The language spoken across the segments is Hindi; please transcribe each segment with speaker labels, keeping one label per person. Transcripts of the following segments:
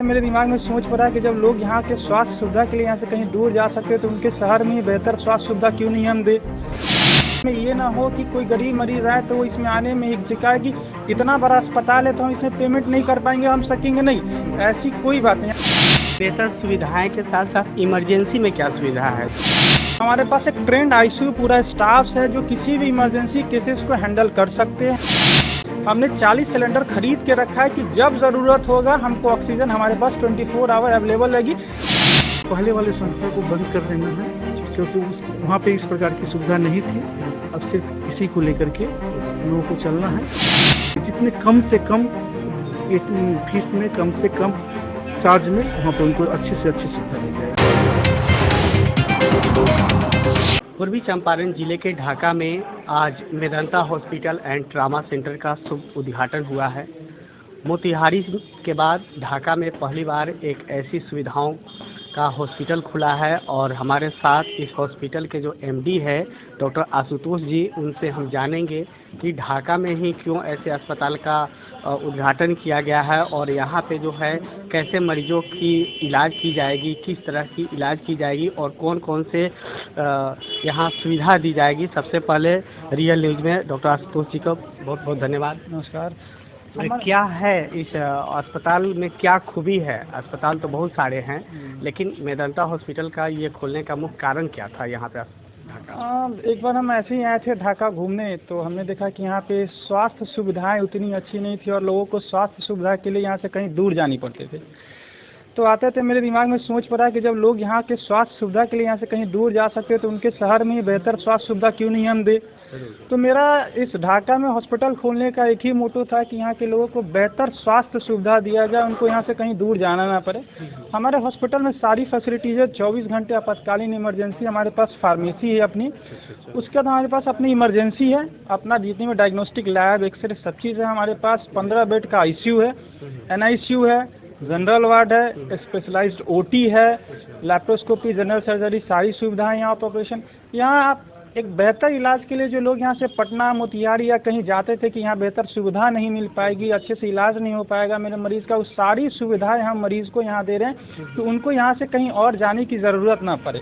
Speaker 1: मेरे दिमाग में सोच पड़ा कि जब लोग यहाँ के स्वास्थ्य सुविधा के लिए यहाँ से कहीं दूर जा सकते हैं तो उनके शहर में ही बेहतर स्वास्थ्य सुविधा क्यों नहीं हम दे। में ये ना हो कि कोई गरीब मरीज आए तो वो इसमें आने में हिचकिचाए कि इतना बड़ा अस्पताल है तो हम इसमें पेमेंट नहीं कर पाएंगे, हम सकेंगे नहीं, ऐसी कोई बात नहीं।
Speaker 2: बेहतर सुविधाएं के साथ साथ इमरजेंसी में क्या सुविधा है?
Speaker 1: हमारे पास एक ट्रेंड आईसीयू पूरा स्टाफ है जो किसी भी इमरजेंसी केसेस को हैंडल कर सकते हैं। हमने 40 सिलेंडर खरीद के रखा है कि जब ज़रूरत होगा हमको ऑक्सीजन हमारे पास 24 आवर अवेलेबल रहेगी।
Speaker 3: पहले वाले संस्था को बंद कर देना है क्योंकि वहाँ पे इस प्रकार की सुविधा नहीं थी। अब सिर्फ इसी को लेकर के लोगों को चलना है। जितने कम से कम फीस में, कम से कम चार्ज में वहाँ पर उनको अच्छी से अच्छी सुविधा दी जाए।
Speaker 2: पूर्वी चंपारण जिले के ढाका में आज Medanta hospital and trauma centre का शुभ उद्घाटन हुआ है। मोतिहारी के बाद ढाका में पहली बार एक ऐसी सुविधाओं का हॉस्पिटल खुला है और हमारे साथ इस हॉस्पिटल के जो एमडी है डॉक्टर आशुतोष जी, उनसे हम जानेंगे कि ढाका में ही क्यों ऐसे अस्पताल का उद्घाटन किया गया है और यहाँ पे जो है कैसे मरीजों की इलाज की जाएगी, किस तरह की इलाज की जाएगी और कौन कौन से यहाँ सुविधा दी जाएगी। सबसे पहले रियल न्यूज़ में डॉक्टर आशुतोष जी को बहुत बहुत धन्यवाद।
Speaker 1: नमस्कार।
Speaker 2: क्या है इस अस्पताल में, क्या खूबी है? अस्पताल तो बहुत सारे हैं लेकिन मेदांता हॉस्पिटल का ये खोलने का मुख्य कारण क्या था यहाँ पे ढाका?
Speaker 1: एक बार हम ऐसे ही आए थे ढाका घूमने तो हमने देखा कि यहाँ पे स्वास्थ्य सुविधाएं उतनी अच्छी नहीं थी और लोगों को स्वास्थ्य सुविधा के लिए यहाँ से कहीं दूर जानी पड़ते थे। तो आते थे मेरे दिमाग में सोच पड़ा कि जब लोग यहाँ के स्वास्थ्य सुविधा के लिए यहाँ से कहीं दूर जा सकते हैं तो उनके शहर में ही बेहतर स्वास्थ्य सुविधा क्यों नहीं हम दे। तो मेरा इस ढाका में हॉस्पिटल खोलने का एक ही मोटो था कि यहाँ के लोगों को बेहतर स्वास्थ्य सुविधा दिया जाए, उनको यहाँ से कहीं दूर जाना ना पड़े। हमारे हॉस्पिटल में सारी फैसिलिटीज़ है, 24 घंटे आपातकालीन इमरजेंसी, हमारे पास फार्मेसी है अपनी, उसके बाद हमारे पास अपनी इमरजेंसी है, अपना जितनी में डायग्नोस्टिक लैब एक्सरे सब चीज़ है। हमारे पास 15 बेड का आईसीयू है, एनआईसीयू है, जनरल वार्ड है, स्पेशलाइज्ड ओटी है, लैप्रोस्कोपी, जनरल सर्जरी, सारी सुविधाएं यहाँ पर ऑपरेशन। यहाँ आप एक बेहतर इलाज के लिए जो लोग यहाँ से पटना, मोतिहारी या कहीं जाते थे कि यहाँ बेहतर सुविधा नहीं मिल पाएगी, अच्छे से इलाज नहीं हो पाएगा मेरे मरीज़ का, वो सारी सुविधाएं हम मरीज़ को यहाँ दे रहे हैं तो उनको यहाँ से कहीं और जाने की ज़रूरत ना पड़े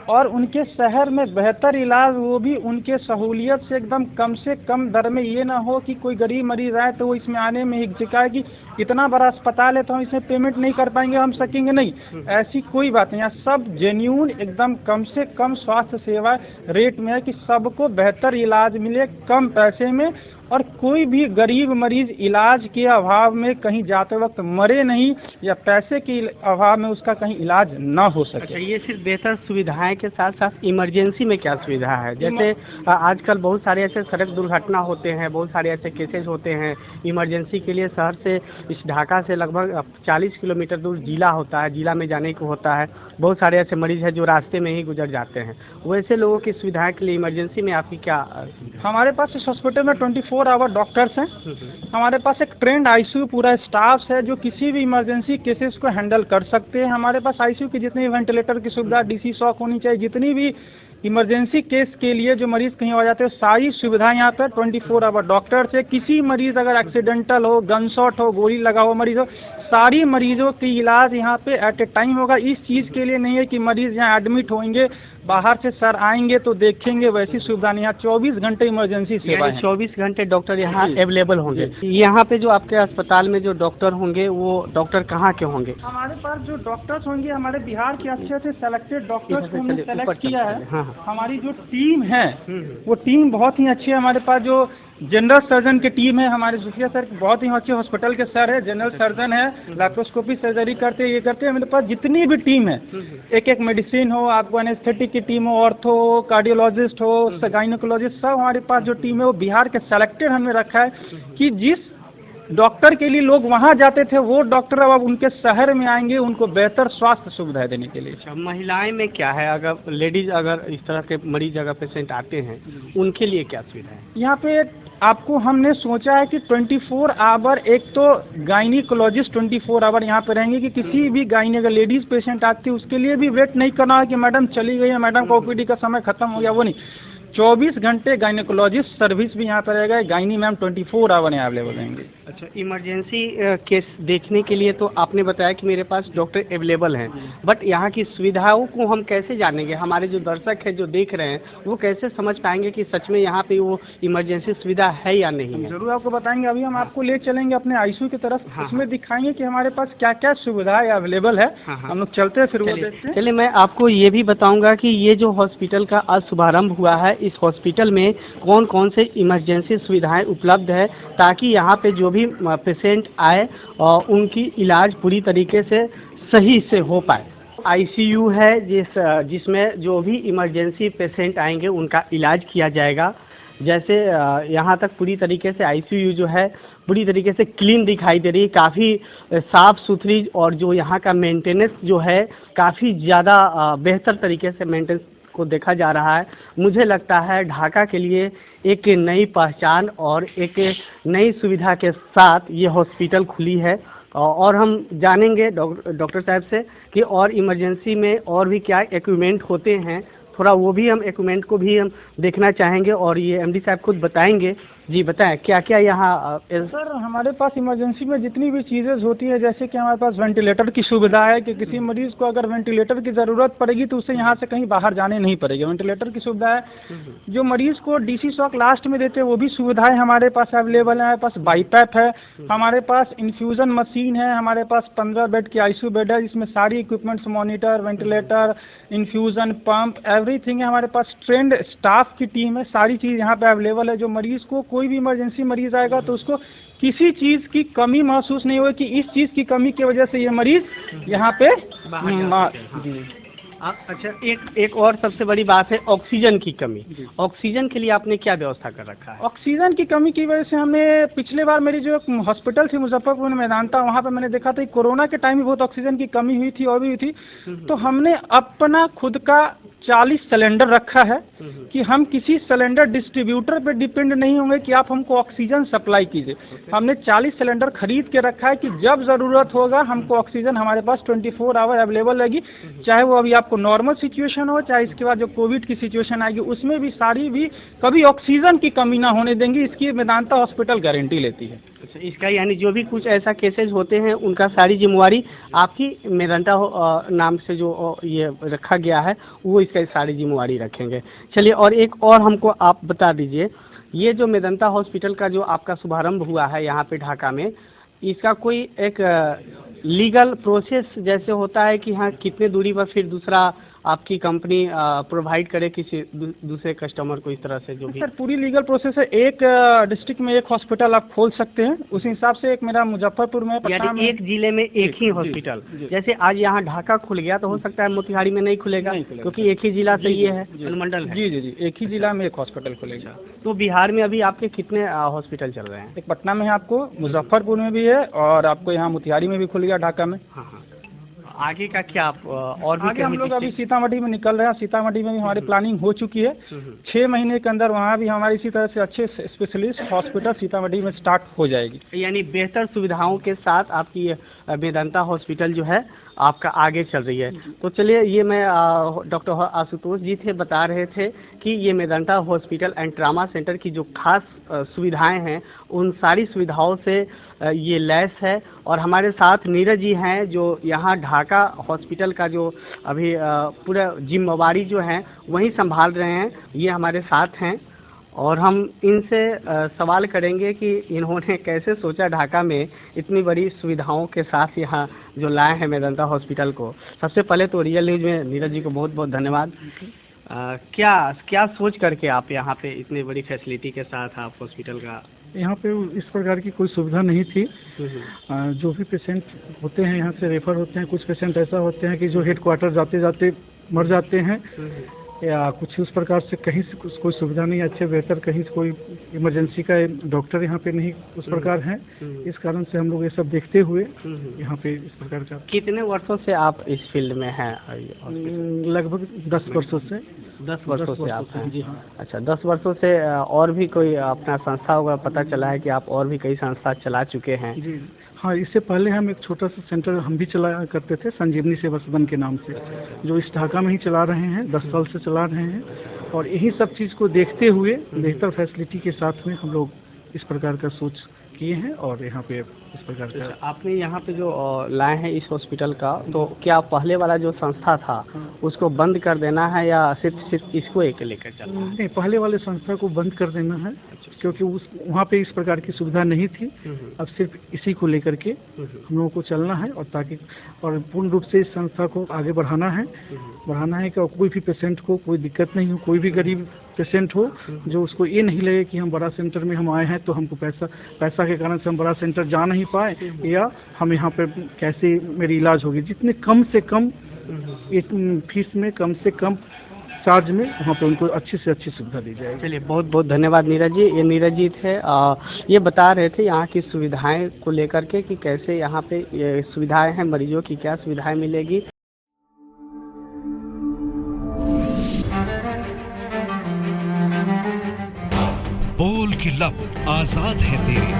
Speaker 1: और उनके शहर में बेहतर इलाज, वो भी उनके सहूलियत से एकदम कम से कम दर में। ये ना हो कि कोई गरीब मरीज़ आए तो वो इसमें आने में हिचकिचाए कि इतना बड़ा अस्पताल है तो हम इसमें पेमेंट नहीं कर पाएंगे, हम सकेंगे नहीं, ऐसी कोई बात नहीं। यहाँ सब जेन्यून एकदम कम से कम स्वास्थ्य सेवा रेट में है कि सबको बेहतर इलाज मिले कम पैसे में और कोई भी गरीब मरीज इलाज के अभाव में कहीं जाते वक्त मरे नहीं या पैसे के अभाव में उसका कहीं इलाज ना हो सके।
Speaker 2: अच्छा, ये सिर्फ बेहतर सुविधाएं के साथ साथ इमरजेंसी में क्या सुविधा है? जैसे आजकल बहुत सारे ऐसे सड़क दुर्घटना होते हैं, बहुत सारे ऐसे केसेस होते हैं, इमरजेंसी के लिए शहर से इस ढाका से लगभग 40 किलोमीटर दूर जिला होता है, जिला में जाने को होता है। बहुत सारे ऐसे मरीज हैं जो रास्ते में ही गुजर जाते हैं, वैसे लोगों की सुविधाएं के लिए इमरजेंसी में आपकी क्या?
Speaker 1: हमारे पास इस हॉस्पिटल में 24 आवर डॉक्टर्स हैं। हमारे पास एक ट्रेंड आईसीयू पूरा स्टाफ है जो किसी भी इमरजेंसी केसेस को हैंडल कर सकते हैं। हमारे पास आईसीयू की जितनी वेंटिलेटर की सुविधा, डीसी शॉक होनी चाहिए, जितनी भी इमरजेंसी केस के लिए जो मरीज कहीं हो जाते हैं सारी सुविधाएं यहाँ पर 24 आवर डॉक्टर्स है। किसी मरीज अगर एक्सीडेंटल हो, गन शॉट हो, गोली लगा हो मरीज हो, सारी मरीजों की इलाज यहाँ पे एट ए टाइम होगा। इस चीज़ के लिए नहीं है कि मरीज यहाँ एडमिट होंगे, बाहर से सर आएंगे तो देखेंगे, वैसी सुविधा नहीं। यहाँ 24 घंटे इमरजेंसी सेवा है।
Speaker 2: 24 घंटे डॉक्टर यहाँ अवेलेबल होंगे। यहाँ पे जो आपके अस्पताल में जो डॉक्टर होंगे वो डॉक्टर कहाँ के होंगे?
Speaker 1: हमारे पास जो डॉक्टर्स होंगे हमारे बिहार के अच्छे से सेलेक्टेड डॉक्टर्स को हमने सेलेक्ट किया है। हमारी जो टीम है वो टीम बहुत ही अच्छी है। हमारे पास जो जनरल सर्जन की टीम है, हमारे सुफिया सर बहुत ही अच्छे हॉस्पिटल के सर है, जनरल सर्जन है, लैप्रोस्कोपी सर्जरी करते हैं, ये करते हैं। मेरे पास जितनी भी टीम है, एक एक मेडिसिन हो, आपको एनेस्थेटिक की टीम हो, ऑर्थो हो, कार्डियोलॉजिस्ट हो, गायनेकोलॉजिस्ट, सब हमारे पास जो टीम है वो बिहार के सेलेक्टेड हमने रखा है कि जिस डॉक्टर के लिए लोग वहाँ जाते थे वो डॉक्टर अब उनके शहर में आएंगे उनको बेहतर स्वास्थ्य सुविधाएं देने के लिए।
Speaker 2: अच्छा, महिलाएं में क्या है? अगर लेडीज अगर इस तरह के मरीज अगर पेशेंट आते हैं उनके लिए क्या सुविधा है?
Speaker 1: यहाँ पे आपको हमने सोचा है कि 24 आवर, एक तो गायनिकोलॉजिस्ट 24 आवर यहाँ पे रहेंगे कि किसी भी गायनी अगर लेडीज पेशेंट आती है उसके लिए भी वेट नहीं करना है कि मैडम चली गई है, मैडम का ओपीडी का समय खत्म हो गया, वो नहीं। 24 घंटे गायनिकोलॉजिस्ट सर्विस भी यहाँ पर रहेगा। गायनी मैम 24 आवर यहाँ अवेलेबल रहेंगे।
Speaker 2: अच्छा, इमरजेंसी केस देखने के लिए तो आपने बताया कि मेरे पास डॉक्टर अवेलेबल हैं, बट यहाँ की सुविधाओं को हम कैसे जानेंगे? हमारे जो दर्शक हैं जो देख रहे हैं वो कैसे समझ पाएंगे कि सच में यहाँ पे वो इमरजेंसी सुविधा है या नहीं है?
Speaker 1: जरूर आपको बताएंगे। अभी हम आपको ले चलेंगे अपने आईसीयू की तरफ।
Speaker 2: हाँ,
Speaker 1: उसमें दिखाएंगे कि हमारे पास क्या क्या सुविधाएं अवेलेबल है।
Speaker 2: हाँ, हाँ।
Speaker 1: हम लोग चलते हैं, फिर वो देखते हैं।
Speaker 2: चलिए मैं आपको ये भी बताऊंगा कि ये जो हॉस्पिटल का आज शुभारंभ हुआ है, इस हॉस्पिटल में कौन कौन से इमरजेंसी सुविधाएं उपलब्ध है, ताकि यहाँ पे जो भी पेशेंट आए और उनकी इलाज पूरी तरीके से सही से हो पाए। आईसीयू है जिसमें जो भी इमरजेंसी पेशेंट आएंगे उनका इलाज किया जाएगा। जैसे यहाँ तक पूरी तरीके से आईसीयू जो है पूरी तरीके से क्लीन दिखाई दे रही है, काफ़ी साफ़ सुथरी, और जो यहाँ का मेंटेनेंस जो है काफ़ी ज़्यादा बेहतर तरीके से मेंटेनेंस को देखा जा रहा है। मुझे लगता है ढाका के लिए एक नई पहचान और एक नई सुविधा के साथ ये हॉस्पिटल खुली है, और हम जानेंगे डॉक्टर साहब से कि और इमरजेंसी में और भी क्या इक्विपमेंट होते हैं। थोड़ा वो भी हम इक्विपमेंट को भी हम देखना चाहेंगे और ये एमडी साहब खुद बताएंगे। जी बताएं क्या क्या यहाँ।
Speaker 1: सर हमारे पास इमरजेंसी में जितनी भी चीज़ें होती है, जैसे कि हमारे पास वेंटिलेटर की सुविधा है कि किसी मरीज़ को अगर वेंटिलेटर की ज़रूरत पड़ेगी तो उसे यहाँ से कहीं बाहर जाने नहीं पड़ेगा। वेंटिलेटर की सुविधा है। जो मरीज़ को डीसी शॉक लास्ट में देते हैं वो भी सुविधाएं हमारे पास अवेलेबल है। हमारे पास बाईपैप है, हमारे पास इन्फ्यूज़न मशीन है, हमारे पास 15 बेड की आईसीयू बेड है जिसमें सारी equipments, monitor, ventilator, infusion pump, everything है। हमारे पास ट्रेंड स्टाफ की टीम है, सारी चीज़ यहाँ पे अवेलेबल है। जो मरीज़ को कोई भी इमरजेंसी मरीज आएगा तो उसको किसी चीज़ की कमी महसूस नहीं होगी कि इस चीज़ की कमी की वजह से ये मरीज यहाँ पे
Speaker 2: अच्छा, एक और सबसे बड़ी बात है ऑक्सीजन की कमी। ऑक्सीजन के लिए आपने क्या व्यवस्था कर रखा है?
Speaker 1: ऑक्सीजन की कमी की वजह से हमें पिछले बार मेरी जो हॉस्पिटल थी मुजफ्फरपुर में मेदांता, वहाँ पे मैंने देखा था कोरोना के टाइम में बहुत ऑक्सीजन की कमी हुई थी और भी हुई थी। तो हमने अपना खुद का 40 सिलेंडर रखा है कि हम किसी सिलेंडर डिस्ट्रीब्यूटर पे डिपेंड नहीं होंगे कि आप हमको ऑक्सीजन सप्लाई कीजिए। हमने 40 सिलेंडर खरीद के रखा है कि जब ज़रूरत होगा हमको ऑक्सीजन हमारे पास 24 आवर अवेलेबल रहेगी। चाहे वो अभी आपको नॉर्मल सिचुएशन हो, चाहे इसके बाद जो कोविड की सिचुएशन आएगी उसमें भी सारी भी कभी ऑक्सीजन की कमी ना होने देंगे, इसकी मेदांता हॉस्पिटल गारंटी लेती है।
Speaker 2: अच्छा, इसका यानी जो भी कुछ ऐसा केसेज होते हैं उनका सारी जिम्मेवारी आपकी मेदांता नाम से जो ये रखा गया है वो इसका सारी जिम्मेवारी रखेंगे। चलिए, और एक और हमको आप बता दीजिए, ये जो मेदांता हॉस्पिटल का जो आपका शुभारंभ हुआ है यहाँ पे ढाका में, इसका कोई एक लीगल प्रोसेस जैसे होता है कि हाँ कितने दूरी पर फिर दूसरा आपकी कंपनी प्रोवाइड करे किसी दूसरे कस्टमर को, इस तरह से जो भी?
Speaker 1: सर पूरी लीगल प्रोसेस है। एक डिस्ट्रिक्ट में एक हॉस्पिटल आप खोल सकते हैं, उस हिसाब से एक मेरा मुजफ्फरपुर में,
Speaker 2: यानी एक जिले में एक ही हॉस्पिटल। जैसे आज यहाँ ढाका खुल गया तो हो सकता है मोतिहारी में नहीं खुलेगा क्योंकि एक ही जिला से ये है अनुमंडल है।
Speaker 1: जी, एक ही जिला में एक हॉस्पिटल खुलेगा।
Speaker 2: तो बिहार में अभी आपके कितने हॉस्पिटल चल रहे हैं?
Speaker 1: एक पटना में है, आपको मुजफ्फरपुर में भी है, और आपको यहाँ मोतिहारी में भी खुल गया, ढाका में।
Speaker 2: हाँ, आगे का क्या आप और भी?
Speaker 1: आगे हम लोग अभी सीतामढ़ी में निकल रहे हैं। सीतामढ़ी में भी हमारी प्लानिंग हो चुकी है। 6 महीने के अंदर वहाँ भी हमारी इसी तरह से अच्छे स्पेशलिस्ट हॉस्पिटल सीतामढ़ी में स्टार्ट हो जाएगी।
Speaker 2: यानी बेहतर सुविधाओं के साथ आपकी मेदांता हॉस्पिटल जो है आपका आगे चल रही है। तो चलिए, ये मैं डॉक्टर आशुतोष जी थे बता रहे थे कि ये Medanta hospital and trauma centre की जो खास सुविधाएं हैं उन सारी सुविधाओं से ये लैस है। और हमारे साथ नीरज जी हैं जो यहाँ ढाका हॉस्पिटल का जो अभी पूरा जिम्मेवारी जो है वही संभाल रहे हैं, ये हमारे साथ हैं। और हम इनसे सवाल करेंगे कि इन्होंने कैसे सोचा ढाका में इतनी बड़ी सुविधाओं के साथ यहाँ जो लाए हैं मेदांता हॉस्पिटल को। सबसे पहले तो रियल न्यूज़ में नीरज जी को बहुत बहुत धन्यवाद। क्या सोच करके आप यहाँ पे इतनी बड़ी फैसिलिटी के साथ आप हॉस्पिटल का?
Speaker 3: यहाँ पे इस प्रकार की कोई सुविधा नहीं थी। जो भी पेशेंट होते हैं यहाँ से रेफर होते हैं। कुछ पेशेंट ऐसा होते हैं कि जो हेडक्वार्टर जाते जाते मर जाते हैं, या कुछ उस प्रकार से कहीं से कोई सुविधा नहीं अच्छे बेहतर, कहीं से कोई इमरजेंसी का डॉक्टर यहाँ पे नहीं उस प्रकार है। इस कारण से हम लोग ये सब देखते हुए यहाँ पे इस प्रकार का।
Speaker 2: कितने वर्षों से आप इस फील्ड में हैं?
Speaker 3: लगभग 10 वर्षों से।
Speaker 2: 10 वर्षों से आप हैं?
Speaker 3: जी हाँ।
Speaker 2: अच्छा, 10 वर्षों से और भी कोई अपना संस्था होगा? पता चला है कि आप और भी कई संस्था चला चुके हैं।
Speaker 3: जी हाँ, इससे पहले हम एक छोटा सा सेंटर हम भी चलाया करते थे, संजीवनी सेवा सदन के नाम से, जो इस ढाका में ही चला रहे हैं, 10 साल से चला रहे हैं। और यही सब चीज़ को देखते हुए बेहतर फैसिलिटी के साथ में हम लोग इस प्रकार का सोच किए हैं और यहाँ पे इस प्रकार का।
Speaker 2: अच्छा, आपने यहाँ पे जो लाए हैं इस हॉस्पिटल का, तो क्या पहले वाला जो संस्था था उसको बंद कर देना है या सिर्फ इसको एक लेकर चलना है?
Speaker 3: नहीं, पहले वाले संस्था को बंद कर देना है क्योंकि उस वहाँ पे इस प्रकार की सुविधा नहीं थी। अब सिर्फ इसी को लेकर के हम लोगों को चलना है और ताकि और पूर्ण रूप से इस संस्था को आगे बढ़ाना है कि कोई भी पेशेंट को कोई दिक्कत नहीं हो, कोई भी गरीब पेशेंट हो जो उसको ये नहीं लगे कि हम बड़ा सेंटर में हम आए हैं तो हमको पैसा के कारण से हम बड़ा सेंटर जा नहीं पाए या हम यहाँ पे कैसे मेरी इलाज होगी। जितने कम से कम फीस में कम से कम चार्ज में वहाँ पे उनको अच्छी से अच्छी सुविधा दी जाएगी।
Speaker 2: चलिए, बहुत बहुत धन्यवाद नीरज जी। ये नीरज जी थे, ये बता रहे थे यहाँ की सुविधाएं को लेकर के कि कैसे यहाँ पे ये सुविधाएं हैं, मरीजों की क्या सुविधाएं मिलेगी।
Speaker 4: बोल कि लब आजाद है तेरे,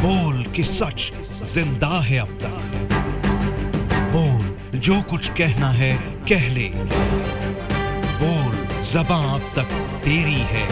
Speaker 4: बोल कि सच जिंदा है अब तक, बोल जो कुछ कहना है कह ले, बोल ज़बां अब तक तेरी है।